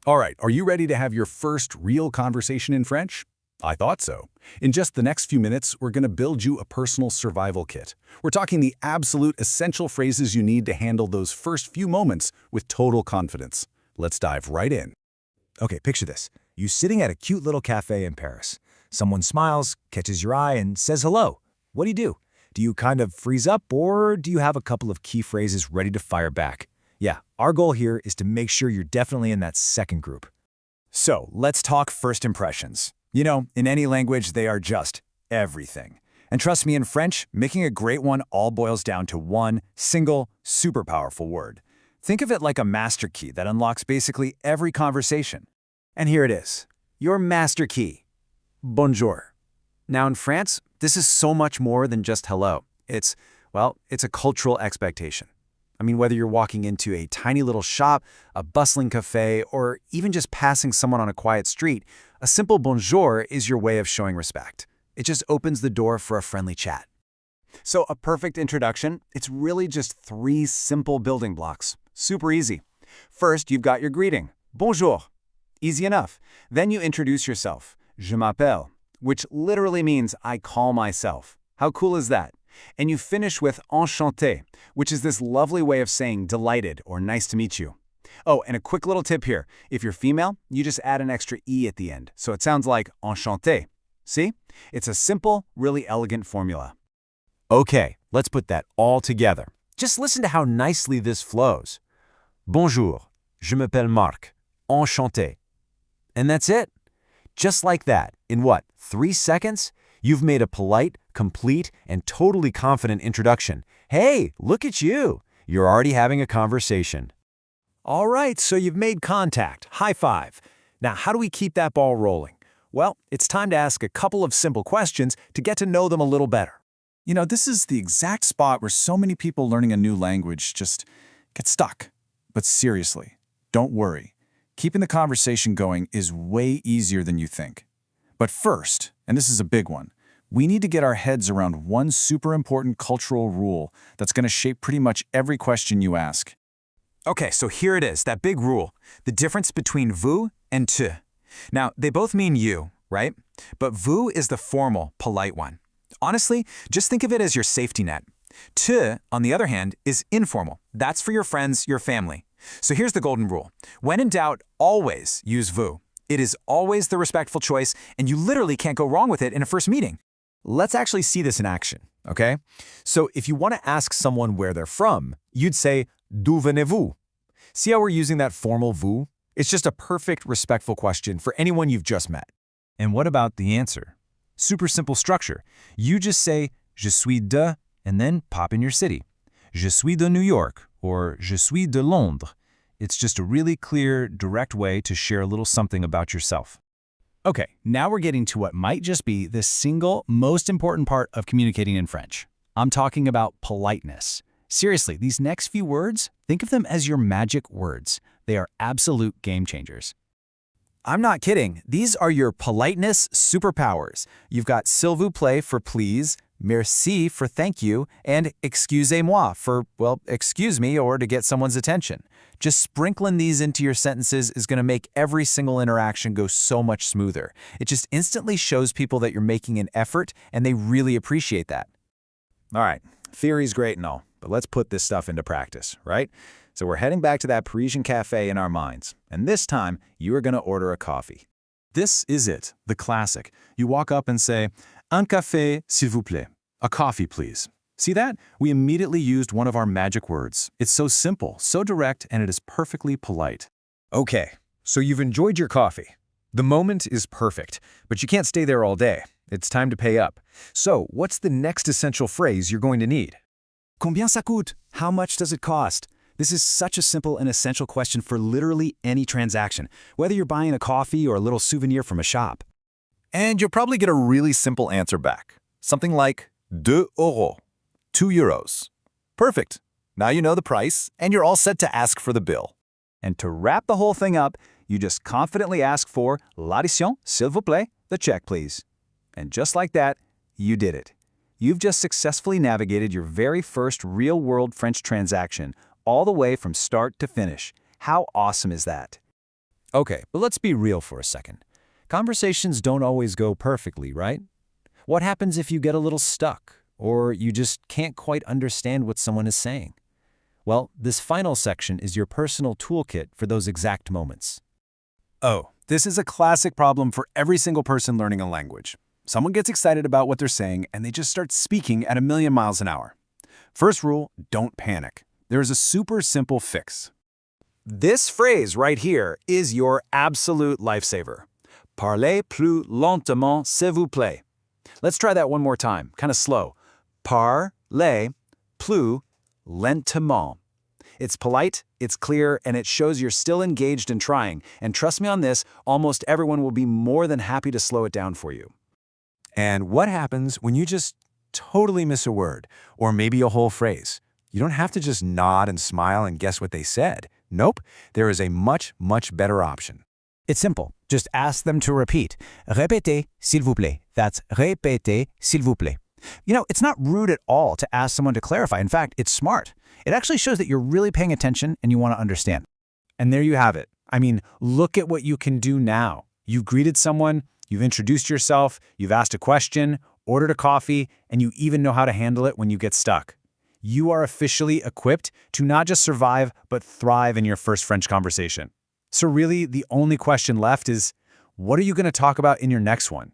All right, are you ready to have your first real conversation in French? I thought so. In just the next few minutes, we're going to build you a personal survival kit. We're talking the absolute essential phrases you need to handle those first few moments with total confidence. Let's dive right in. Okay, picture this. You sitting at a cute little cafe in Paris. Someone smiles, catches your eye, and says hello. What do? Do you kind of freeze up, or do you have a couple of key phrases ready to fire back? Yeah, our goal here is to make sure you're definitely in that second group. So, let's talk first impressions. You know, in any language, they are just everything. And trust me, in French, making a great one all boils down to one single, super powerful word. Think of it like a master key that unlocks basically every conversation. And here it is, your master key. Bonjour. Now in France, this is so much more than just hello. It's a cultural expectation. I mean, whether you're walking into a tiny little shop, a bustling cafe, or even just passing someone on a quiet street, a simple bonjour is your way of showing respect. It just opens the door for a friendly chat. So a perfect introduction, it's really just 3 simple building blocks. Super easy. First, you've got your greeting. Bonjour. Easy enough. Then you introduce yourself. Je m'appelle, which literally means I call myself. How cool is that? And you finish with enchanté, which is this lovely way of saying delighted or nice to meet you. Oh, and a quick little tip here. If you're female, you just add an extra E at the end, so it sounds like enchanté. See? It's a simple, really elegant formula. Okay, let's put that all together. Just listen to how nicely this flows. Bonjour, je m'appelle Marc. Enchanté. And that's it. Just like that, in 3 seconds? You've made a polite, complete, and totally confident introduction. Hey, look at you! You're already having a conversation. All right, so you've made contact. High five. Now, how do we keep that ball rolling? Well, it's time to ask a couple of simple questions to get to know them a little better. You know, this is the exact spot where so many people learning a new language just get stuck. But seriously, don't worry. Keeping the conversation going is way easier than you think. But first, and this is a big one, we need to get our heads around one super important cultural rule that's going to shape pretty much every question you ask. Okay, so here it is, that big rule, the difference between vous and tu. Now, they both mean you, right? But vous is the formal, polite one. Honestly, just think of it as your safety net. Tu, on the other hand, is informal. That's for your friends, your family. So here's the golden rule. When in doubt, always use vous. It is always the respectful choice, and you literally can't go wrong with it in a first meeting. Let's actually see this in action, okay? So if you want to ask someone where they're from, you'd say, d'où venez-vous? See how we're using that formal vous? It's just a perfect, respectful question for anyone you've just met. And what about the answer? Super simple structure. You just say, je suis de, and then pop in your city. Je suis de New York, or je suis de Londres. It's just a really clear, direct way to share a little something about yourself. Okay, now we're getting to what might just be the single most important part of communicating in French. I'm talking about politeness. Seriously, these next few words, think of them as your magic words. They are absolute game changers. I'm not kidding. These are your politeness superpowers. You've got s'il vous plaît for please, merci for thank you, and excusez-moi for, excuse me, or to get someone's attention. Just sprinkling these into your sentences is going to make every single interaction go so much smoother. It just instantly shows people that you're making an effort, and they really appreciate that. All right, theory's great and all, but let's put this stuff into practice, right? So we're heading back to that Parisian cafe in our minds, and this time you are going to order a coffee. This is it, the classic. You walk up and say, un café, s'il vous plaît. A coffee, please. See that? We immediately used one of our magic words. It's so simple, so direct, and it is perfectly polite. Okay, so you've enjoyed your coffee. The moment is perfect, but you can't stay there all day. It's time to pay up. So what's the next essential phrase you're going to need? Combien ça coûte? How much does it cost? This is such a simple and essential question for literally any transaction, whether you're buying a coffee or a little souvenir from a shop. And you'll probably get a really simple answer back. Something like 2 euros, 2 euros. Perfect. Now you know the price, and you're all set to ask for the bill. And to wrap the whole thing up, you just confidently ask for l'addition, s'il vous plaît, the check, please. And just like that, you did it. You've just successfully navigated your very first real-world French transaction, all the way from start to finish. How awesome is that? Okay, but let's be real for a second. Conversations don't always go perfectly, right? What happens if you get a little stuck, or you just can't quite understand what someone is saying? Well, this final section is your personal toolkit for those exact moments. Oh, this is a classic problem for every single person learning a language. Someone gets excited about what they're saying and they just start speaking at 1,000,000 miles an hour. First rule, don't panic. There is a super simple fix. This phrase right here is your absolute lifesaver. Parlez plus lentement, s'il vous plaît. Let's try that one more time, kind of slow. Parlez plus lentement. It's polite, it's clear, and it shows you're still engaged and trying. And trust me on this, almost everyone will be more than happy to slow it down for you. And what happens when you just totally miss a word, or maybe a whole phrase? You don't have to just nod and smile and guess what they said. Nope, there is a much, much better option. It's simple. Just ask them to repeat. Répétez, s'il vous plaît. That's répétez, s'il vous plaît. You know, it's not rude at all to ask someone to clarify. In fact, it's smart. It actually shows that you're really paying attention and you want to understand. And there you have it. I mean, look at what you can do now. You've greeted someone, you've introduced yourself, you've asked a question, ordered a coffee, and you even know how to handle it when you get stuck. You are officially equipped to not just survive, but thrive in your first French conversation. So really, the only question left is, what are you going to talk about in your next one?